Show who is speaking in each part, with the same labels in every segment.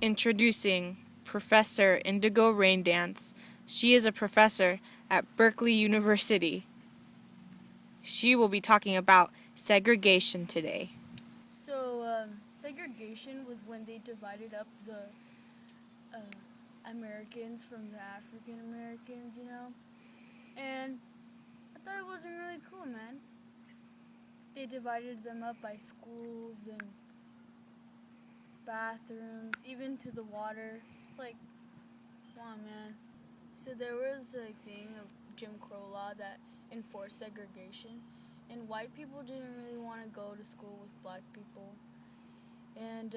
Speaker 1: Introducing Professor Indigo Raindance. She is a professor at Berkeley University. She will be talking about segregation today.
Speaker 2: So, segregation was when they divided up the Americans from the African Americans, And I thought it wasn't really cool, man. They divided them up by schools and bathrooms, even to the water. It's like, come on, man. So there was a thing of Jim Crow law that enforced segregation, and white people didn't really want to go to school with black people. And,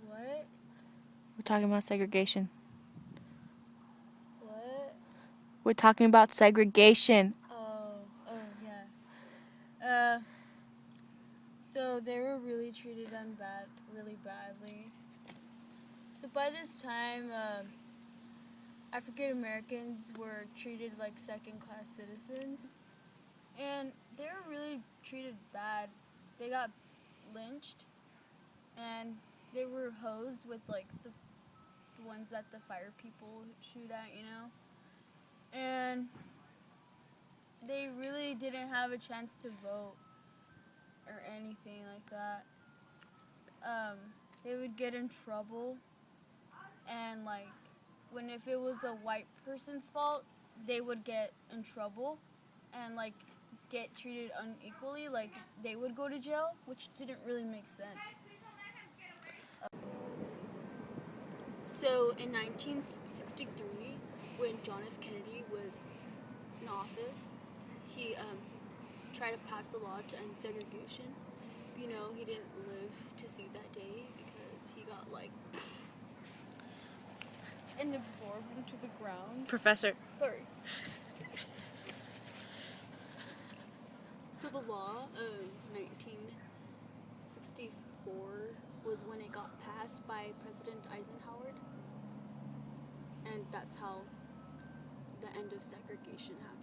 Speaker 2: what?
Speaker 1: We're talking about segregation.
Speaker 2: What?
Speaker 1: We're talking about segregation.
Speaker 2: Yeah. So they were really treated really badly. So by this time, African Americans were treated like second-class citizens, and they were really treated bad. They got lynched, and they were hosed with like the ones that the fire people shoot at, and they really didn't have a chance to vote or anything like that. They would get in trouble, and like if it was a white person's fault, they would get in trouble and like get treated unequally, like they would go to jail, which didn't really make sense. So in 1963, when John F. Kennedy was in office, he tried to pass a law to end segregation. He didn't live to see that day because he got and absorbed into the ground.
Speaker 1: Professor.
Speaker 2: Sorry. So the law of 1964 was when it got passed by President Eisenhower, and that's how the end of segregation happened.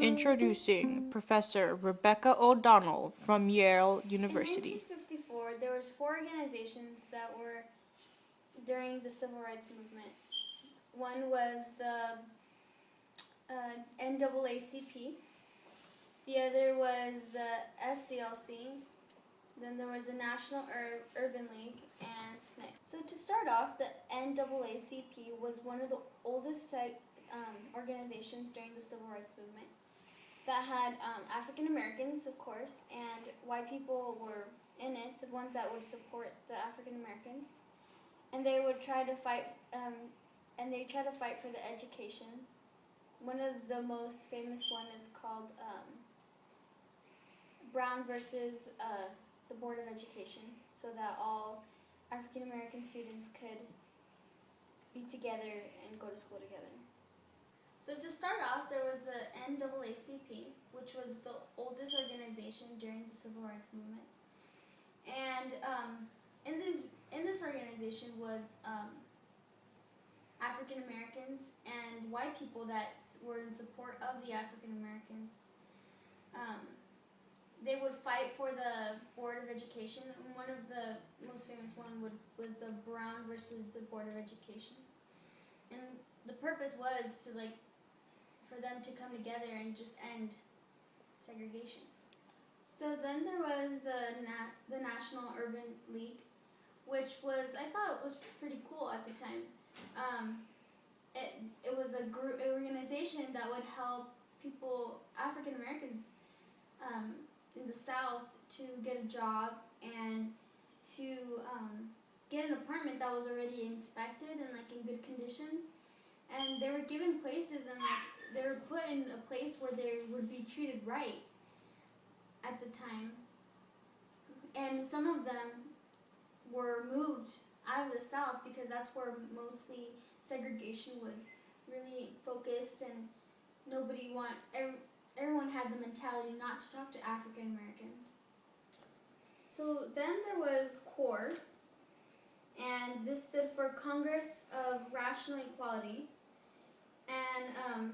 Speaker 1: Introducing Professor Rebecca O'Donnell from Yale University.
Speaker 3: In 1954, there was 4 organizations that were during the Civil Rights Movement. One was the NAACP. The other was the SCLC. Then there was the National Urban League and SNCC. So to start off, the NAACP was one of the oldest organizations during the Civil Rights Movement that had African Americans, of course, and white people were in it, the ones that would support the African Americans, and they would try to fight. For the education. One of the most famous one is called Brown versus the Board of Education, so that all African American students could be together and go to school together. So to start off, there was the NAACP, which was the oldest organization during the Civil Rights Movement. And in this organization was African Americans and white people that were in support of the African Americans. They would fight for the Board of Education. And one of the most famous one was the Brown versus the Board of Education. And the purpose was to for them to come together and just end segregation. So then there was the National Urban League, which I thought was pretty cool at the time. It was an organization that would help people, African Americans, in the South to get a job and to get an apartment that was already inspected and in good conditions. And they were given places and they were put in a place where they would be treated right at the time. And some of them were moved out of the South because that's where mostly segregation was really focused, and everyone had the mentality not to talk to African Americans. So then there was CORE, and this stood for Congress of Racial Equality. And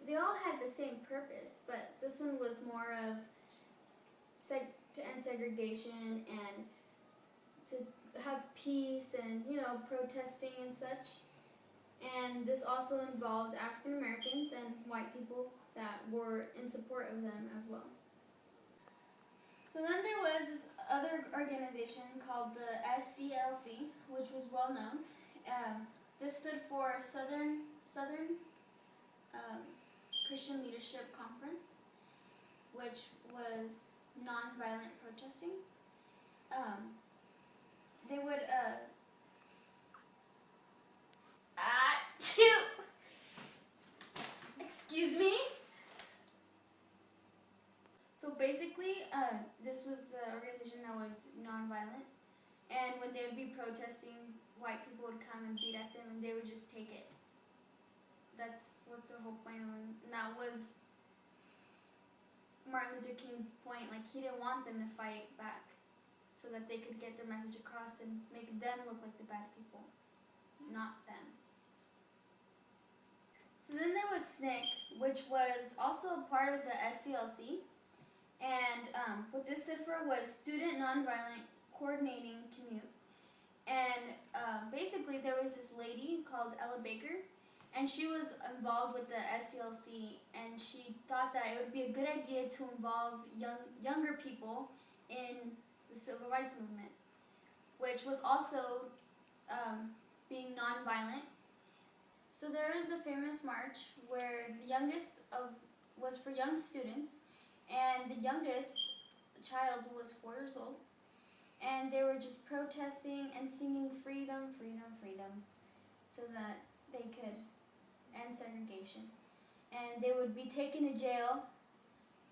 Speaker 3: they all had the same purpose, but this one was more of to end segregation and to have peace and, protesting and such. And this also involved African Americans and white people that were in support of them as well. So then there was this other organization called the SCLC, which was well known. This stood for Southern Christian Leadership Conference, which was nonviolent protesting. They would excuse me. So basically, this was the organization that was nonviolent, and when they would be protesting, white people would come and beat at them, and they would just take it. That's what the whole point was, and that was Martin Luther King's point. Like, he didn't want them to fight back, so that they could get their message across and make them look like the bad people, not them. So then there was SNCC, which was also a part of the SCLC. And what this stood for was Student Nonviolent Coordinating Commute. And basically there was this lady called Ella Baker, and she was involved with the SCLC, and she thought that it would be a good idea to involve younger people in the civil rights movement, which was also being nonviolent. So there is the famous march where the youngest was for young students, and the youngest child was 4 years old, and they were just protesting and singing freedom, freedom, freedom, so that they could end segregation. And they would be taken to jail,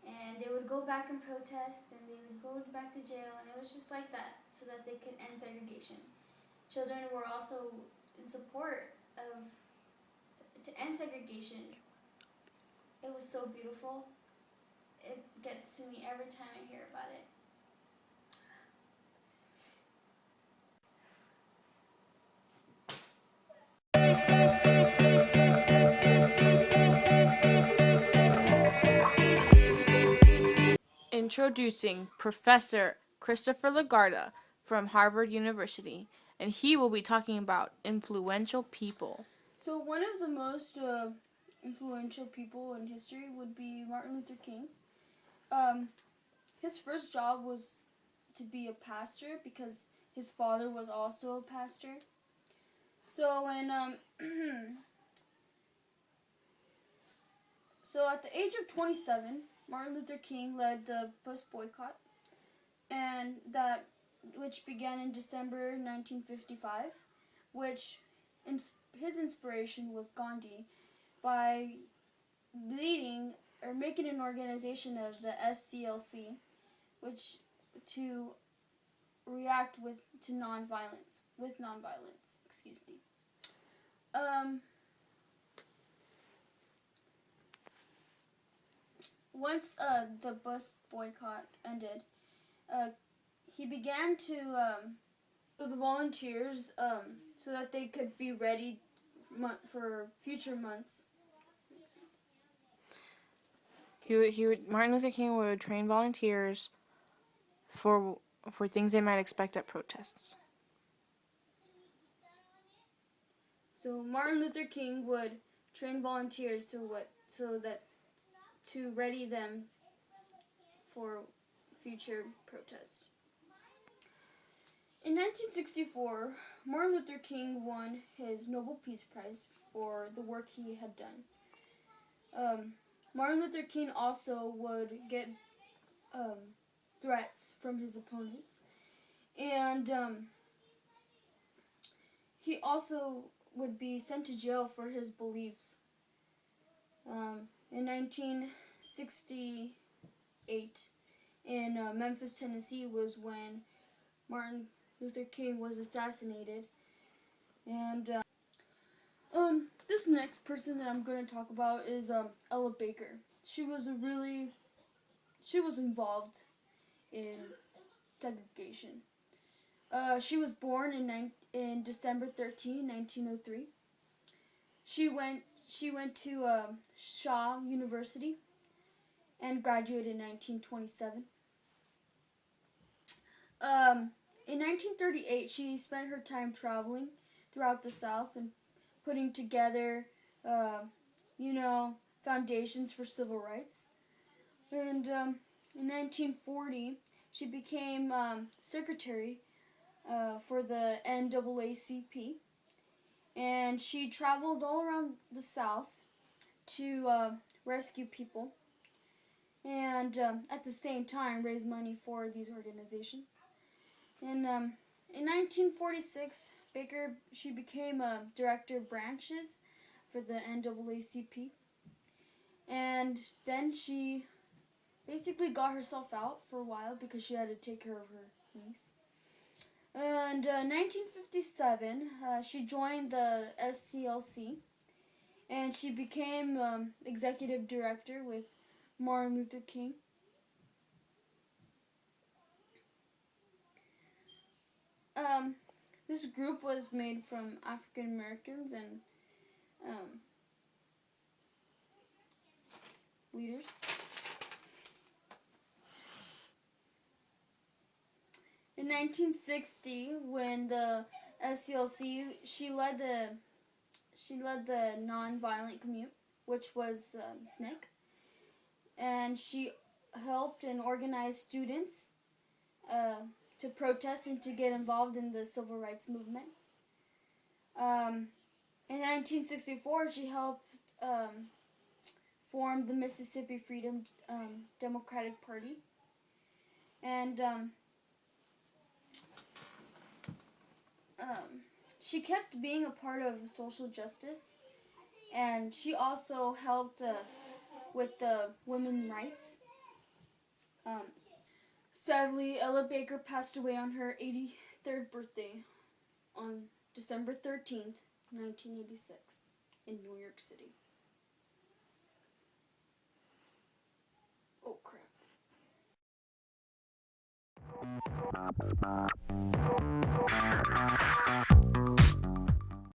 Speaker 3: and they would go back and protest, and they would go back to jail, and it was just like that, so that they could end segregation. Children were also in support of to end segregation. It was so beautiful. It gets to me every time I hear about it.
Speaker 1: Introducing Professor Christopher Lagarda from Harvard University, and he will be talking about influential people.
Speaker 2: So one of the most influential people in history would be Martin Luther King. His first job was to be a pastor because his father was also a pastor. So so at the age of 27, Martin Luther King led the bus boycott, and which began in December 1955, which his inspiration was Gandhi, by leading or making an organization of the SCLC, which to react to nonviolence. Excuse me. Once the bus boycott ended, he began to the volunteers so that they could be ready for future months.
Speaker 1: Martin Luther King would train volunteers for things they might expect at protests.
Speaker 2: So Martin Luther King would train volunteers to ready them for future protests. In 1964, Martin Luther King won his Nobel Peace Prize for the work he had done. Martin Luther King also would get threats from his opponents, and he also would be sent to jail for his beliefs. In 1968, in Memphis, Tennessee, was when Martin Luther King was assassinated. And this next person that I'm going to talk about is Ella Baker. She was a really she was involved in segregation. She was born in December 13, 1903. She went to Shaw University and graduated in 1927. In 1938, she spent her time traveling throughout the South and putting together, foundations for civil rights. And in 1940, she became secretary for the NAACP, and she traveled all around the South to rescue people and at the same time raise money for these organizations. And in 1946, she became a director of branches for the NAACP, and then she basically got herself out for a while because she had to take care of her niece. And 1957, she joined the SCLC, and she became executive director with Martin Luther King. This group was made from African Americans and leaders. In 1960, when the SCLC, she led the nonviolent commute, which was SNCC, and she helped and organized students to protest and to get involved in the civil rights movement. In 1964, she helped form the Mississippi Freedom Democratic Party, and she kept being a part of social justice, and she also helped with the women's rights. Sadly, Ella Baker passed away on her 83rd birthday on December 13th, 1986, in New York City. Oh, crap.